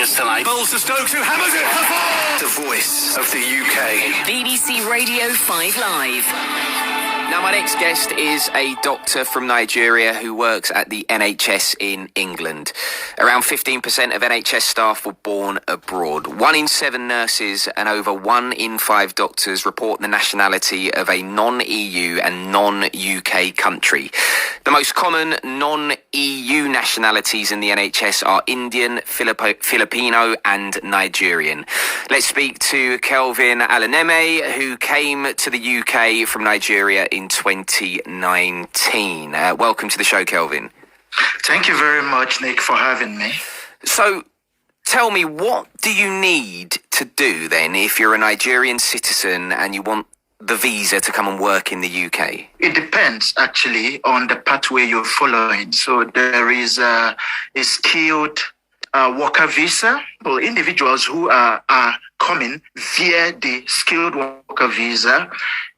joining us tonight. Bowls to Stokes, who hammers it for four! The voice of the UK. BBC Radio 5 Live. Now, my next guest is a doctor from Nigeria who works at the NHS in England. Around 15% of NHS staff were born abroad. 1 in 7 nurses and over 1 in 5 doctors report the nationality of a non-EU and non-UK country. The most common non-EU nationalities in the NHS are Indian, Filipino and Nigerian. Let's speak to Kelvin Alaneme, who came to the UK from Nigeria in 2019. Welcome to the show, Kelvin. Thank you very much, Nick, for having me. So, tell me, what do you need to do then if you're a Nigerian citizen and you want the visa to come and work in the UK? It depends, actually, on the pathway you're following. So there is a skilled worker visa for individuals who are coming via the skilled worker visa.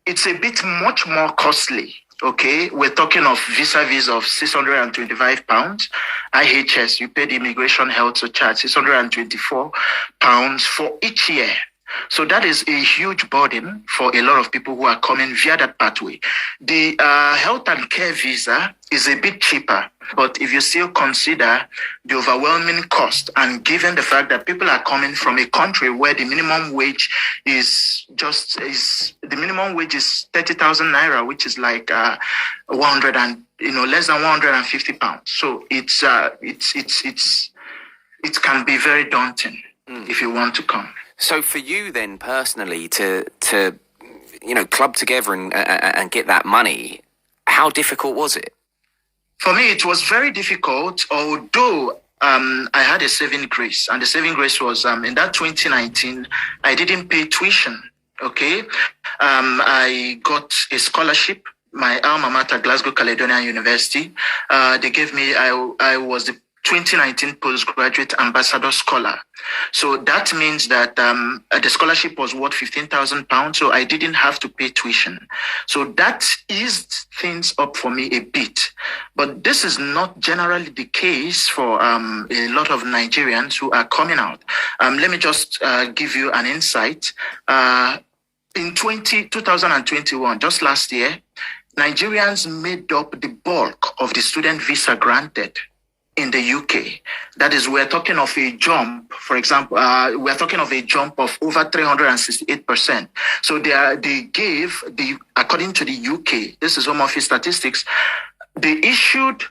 It's a bit much more costly. Okay, we're talking of visa fees of £625. IHS, you pay the immigration health surcharge, £624 for each year. So that is a huge burden for a lot of people who are coming via that pathway. The health and care visa is a bit cheaper, but if you still consider the overwhelming cost, and given the fact that people are coming from a country where the minimum wage is 30,000 naira, which is like 100 and less than £150. So it can be very daunting if you want to come. So for you then personally to club together and get that money, how difficult was it? For me, it was very difficult, although I had a saving grace. And the saving grace was in that 2019, I didn't pay tuition. Okay. I got a scholarship, my alma mater, Glasgow Caledonian University. They gave me, I was the 2019 postgraduate ambassador scholar. So that means that the scholarship was worth £15,000. So I didn't have to pay tuition. So that eased things up for me a bit. But this is not generally the case for a lot of Nigerians who are coming out. Let me just give you an insight. In 2021, just last year, Nigerians made up the bulk of the student visa granted in the UK. That is, we're talking of a jump, for example, we're talking of a jump of over 368%. So they gave, according to the UK, this is Home Office statistics, they issued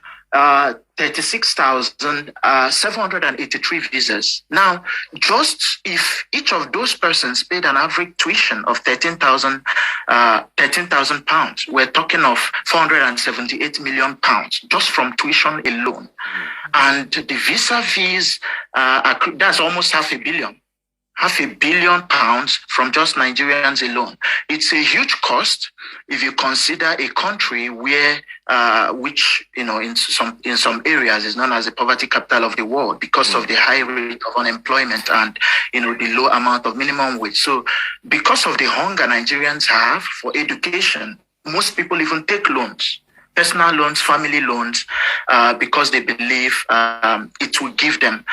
36,783 visas. Now, just if each of those persons paid an average tuition of £13,000, we're talking of £478 million just from tuition alone. And the visa fees, that's almost £500 million. £500 million from just Nigerians alone. It's a huge cost if you consider a country where, which in some areas is known as the poverty capital of the world because of the high rate of unemployment and the low amount of minimum wage. So, because of the hunger Nigerians have for education, most people even take loans. Personal loans, family loans, because they believe it will give them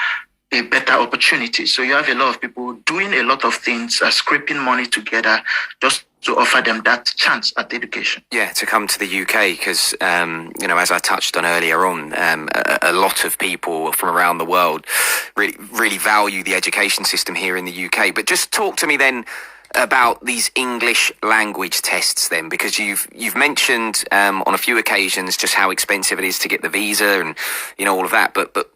a better opportunity. So you have a lot of people doing a lot of things, scraping money together just to offer them that chance at education. Yeah, to come to the UK because, as I touched on earlier on, a lot of people from around the world really value the education system here in the UK. But just talk to me then about these English language tests then, because you've mentioned on a few occasions just how expensive it is to get the visa and all of that, but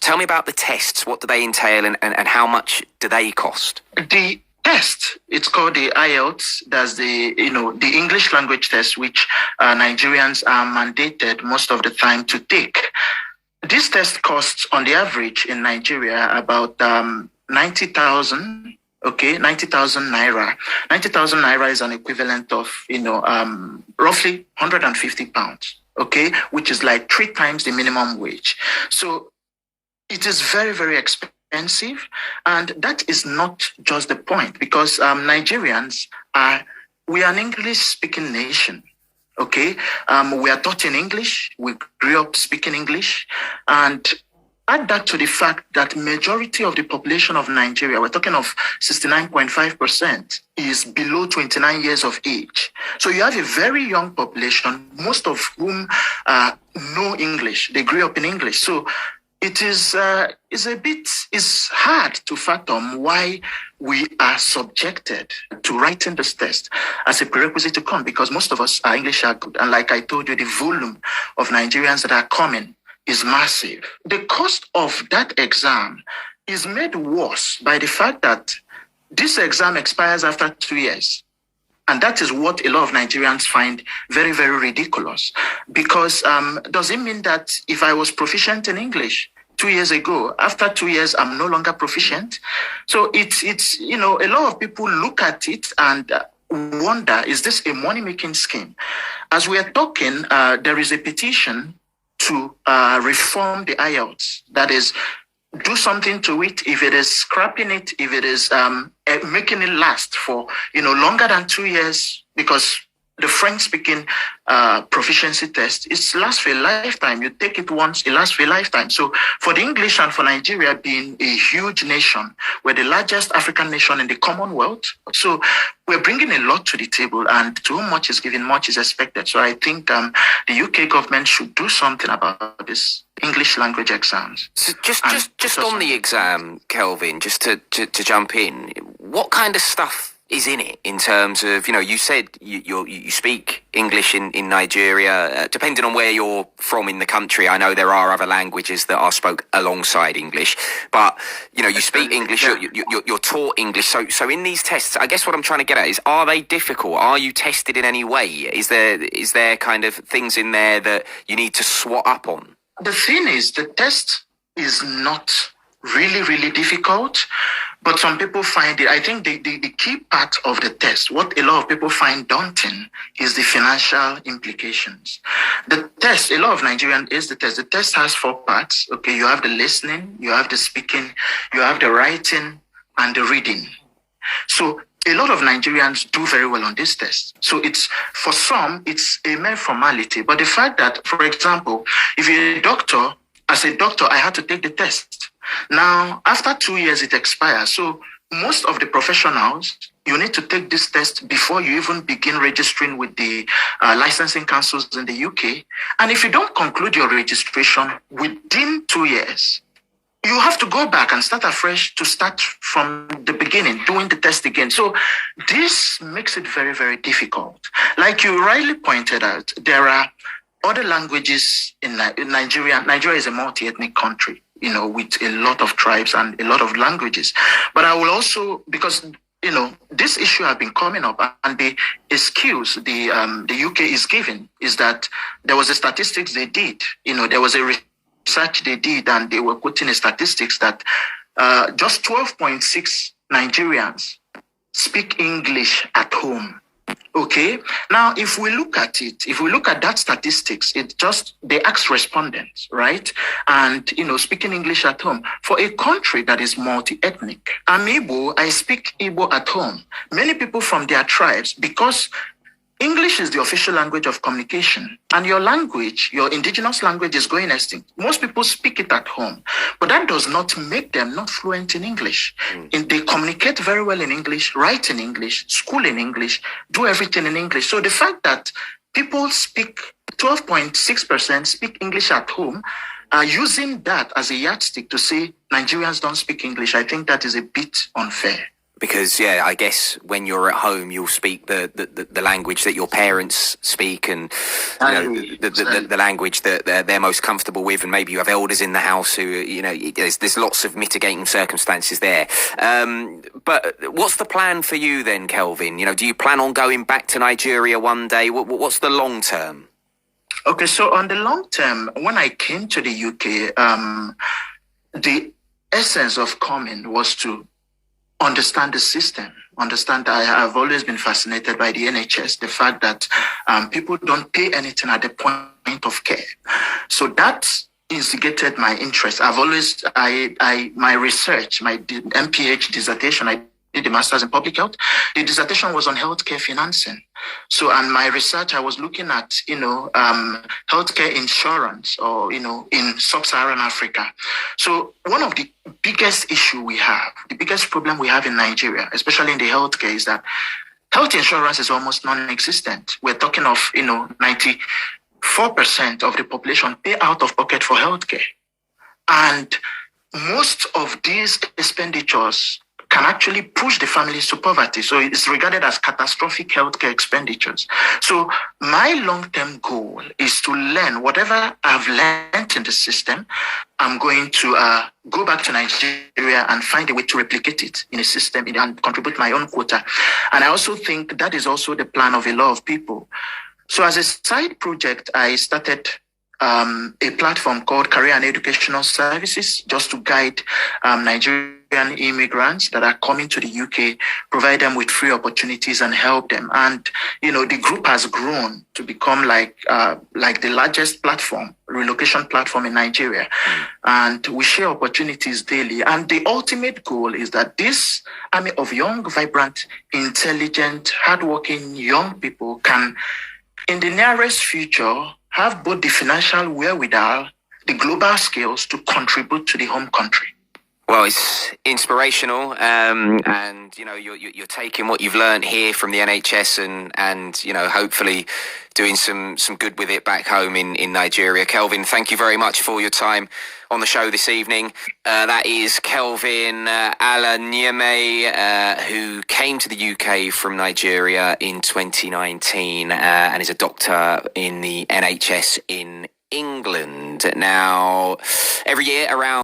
tell me about the tests. What do they entail and how much do they cost? The test, it's called the IELTS. That's the English language test, which Nigerians are mandated most of the time to take. This test costs on the average in Nigeria about 90,000. Okay, 90,000 naira. 90,000 naira is an equivalent of, roughly £150. Okay, which is like 3 times the minimum wage. So it is very, very expensive. And that is not just the point, because Nigerians we are an English-speaking nation. Okay, we are taught in English. We grew up speaking English, and add that to the fact that majority of the population of Nigeria, we're talking of 69.5%, is below 29 years of age. So you have a very young population, most of whom know English. They grew up in English. So it is it's hard to fathom why we are subjected to writing this test as a prerequisite to come, because most of us are English are good. And like I told you, the volume of Nigerians that are coming is massive. The cost of that exam is made worse by the fact that this exam expires after 2 years. And that is what a lot of Nigerians find very, very ridiculous. Because does it mean that if I was proficient in English 2 years ago, after 2 years, I'm no longer proficient? So it's a lot of people look at it and wonder, is this a money-making scheme? As we are talking, there is a petition to reform the IELTS. That is, do something to it. If it is scrapping it, if it is making it last for longer than 2 years, because the French-speaking proficiency test, it lasts for a lifetime. You take it once, it lasts for a lifetime. So for the English and for Nigeria being a huge nation, we're the largest African nation in the Commonwealth. So we're bringing a lot to the table, and to whom much is given, much is expected. So I think the UK government should do something about this English language exams. So just on the exam, Kelvin, just to jump in, what kind of stuff is in it in terms of, you said you speak English in Nigeria, depending on where you're from in the country. I know there are other languages that are spoke alongside English, but you speak English, you're taught English. So in these tests, I guess what I'm trying to get at is, are they difficult? Are you tested in any way? Is there kind of things in there that you need to swat up on? The thing is, the test is not really, really difficult, but some people find it. I think the key part of the test, what a lot of people find daunting, is the financial implications. The test, a lot of Nigerians is the test. The test has 4 parts. Okay, you have the listening, you have the speaking, you have the writing, and the reading. So a lot of Nigerians do very well on this test. So for some, it's a mere formality. But the fact that, for example, if you're a doctor, as a doctor, I had to take the test. Now, after 2 years, it expires. So most of the professionals, you need to take this test before you even begin registering with the licensing councils in the UK. And if you don't conclude your registration within 2 years, you have to go back and start afresh, to start from the beginning, doing the test again. So this makes it very, very difficult. Like you rightly pointed out, there are other languages in Nigeria. Nigeria is a multi-ethnic country, with a lot of tribes and a lot of languages. But I will also, because this issue has been coming up, and the excuse the UK is giving is that there was a statistics they did. There was a research they did, and they were quoting a statistics that just 12.6 Nigerians speak English at home. Okay. Now, if we look at that statistics, they ask respondents, right? And, speaking English at home for a country that is multi-ethnic. I'm Igbo, I speak Igbo at home. Many people from their tribes, because English is the official language of communication, and your language, your indigenous language, is going extinct. Most people speak it at home, but that does not make them not fluent in English. They communicate very well in English, write in English, school in English, do everything in English. So the fact that people speak, 12.6% speak English at home, using that as a yardstick to say Nigerians don't speak English, I think that is a bit unfair. Because, I guess when you're at home, you'll speak the language that your parents speak, and the language that they're most comfortable with, and maybe you have elders in the house who, there's lots of mitigating circumstances there. But what's the plan for you then, Kelvin? Do you plan on going back to Nigeria one day? What's the long term? Okay, so on the long term, when I came to the UK, the essence of coming was to understand the system, understand that I have always been fascinated by the NHS, the fact that people don't pay anything at the point of care. So that instigated my interest. I've always, my research, my MPH dissertation, I did a master's in public health. The dissertation was on healthcare financing. So, and my research, I was looking at, healthcare insurance or, in sub-Saharan Africa. So one of the biggest issue we have, the biggest problem we have in Nigeria, especially in the healthcare, is that health insurance is almost non-existent. We're talking of, 94% of the population pay out of pocket for healthcare. And most of these expenditures can actually push the families to poverty. So it's regarded as catastrophic healthcare expenditures. So my long-term goal is to learn whatever I've learned in the system. I'm going to go back to Nigeria and find a way to replicate it in a system and contribute my own quota. And I also think that is also the plan of a lot of people. So as a side project, I started a platform called Career and Educational Services, just to guide Nigerian immigrants that are coming to the UK, provide them with free opportunities and help them. And, the group has grown to become like the largest platform, relocation platform in Nigeria. And we share opportunities daily. And the ultimate goal is that this army of young, vibrant, intelligent, hardworking young people can, in the nearest future, have both the financial wherewithal, the global skills to contribute to the home country. Well, it's inspirational, and you're taking what you've learned here from the NHS and hopefully doing some good with it back home in Nigeria. Kelvin, thank you very much for your time on the show this evening. That is Kelvin Alaneme, who came to the UK from Nigeria in 2019 and is a doctor in the NHS in England. Now, every year around